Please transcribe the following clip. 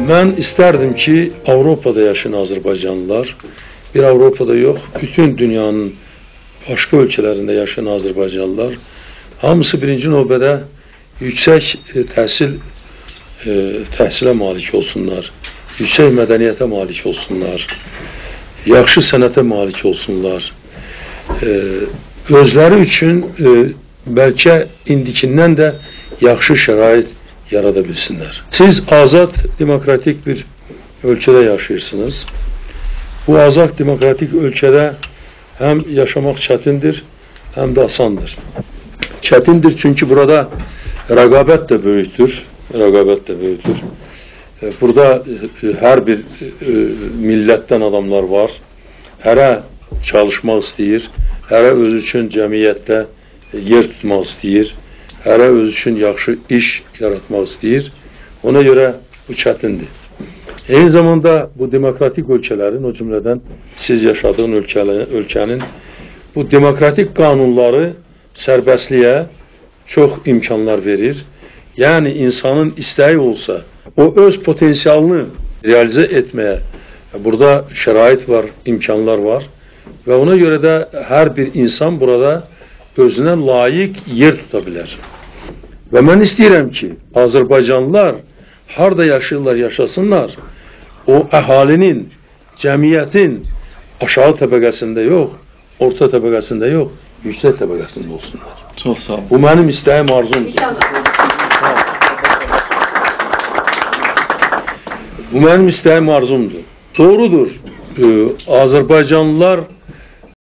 Ben isterdim ki Avrupa'da yaşayan Azerbaycanlılar, bir Avrupa'da yok, bütün dünyanın başka ölkələrində yaşayan Azerbaycanlılar, hamısı birinci növbədə yüksək təhsilə malik olsunlar, yüksək mədəniyyətə malik olsunlar, yaxşı sənətə malik olsunlar, özləri üçün bəlkə indikindən də yaxşı şərait yarada bilsinlər. Siz azad, demokratik bir ölkədə yaşayırsınız. Bu azad, demokratik ölkədə həm yaşamaq çətindir, həm də asandır. Çətindir çünki burada rəqabət də böyükdür. Burada hər bir millətdən adamlar var. Hərə çalışmaq istəyir, hərə öz üçün cəmiyyətdə yer tutmaq istəyir, hərə öz üçün yaxşı iş yaratmaq istəyir. Ona görə bu çətindir. Eyni zamanda bu demokratik ölkələrin, o cümlədən siz yaşadığın ölkənin bu demokratik qanunları sərbəstliyə çox imkanlar verir. Yəni insanın istəyi olsa, o öz potensialını realizə etməyə burada şərait var, imkanlar var və ona görə də hər bir insan burada özünə layiq yer tuta bilər. Və mən istəyirəm ki, Azərbaycanlılar harada yaşayırlar, yaşasınlar, o əhalinin, cəmiyyətin aşağı təbəqəsində yox, orta təbəqəsində yox, yüksək təbəqəsində olsunlar. Çox sağ olun. Bu mənim istəyim, arzumdur. Bu mənim istəyim, arzumdur. Doğrudur, Azərbaycanlılar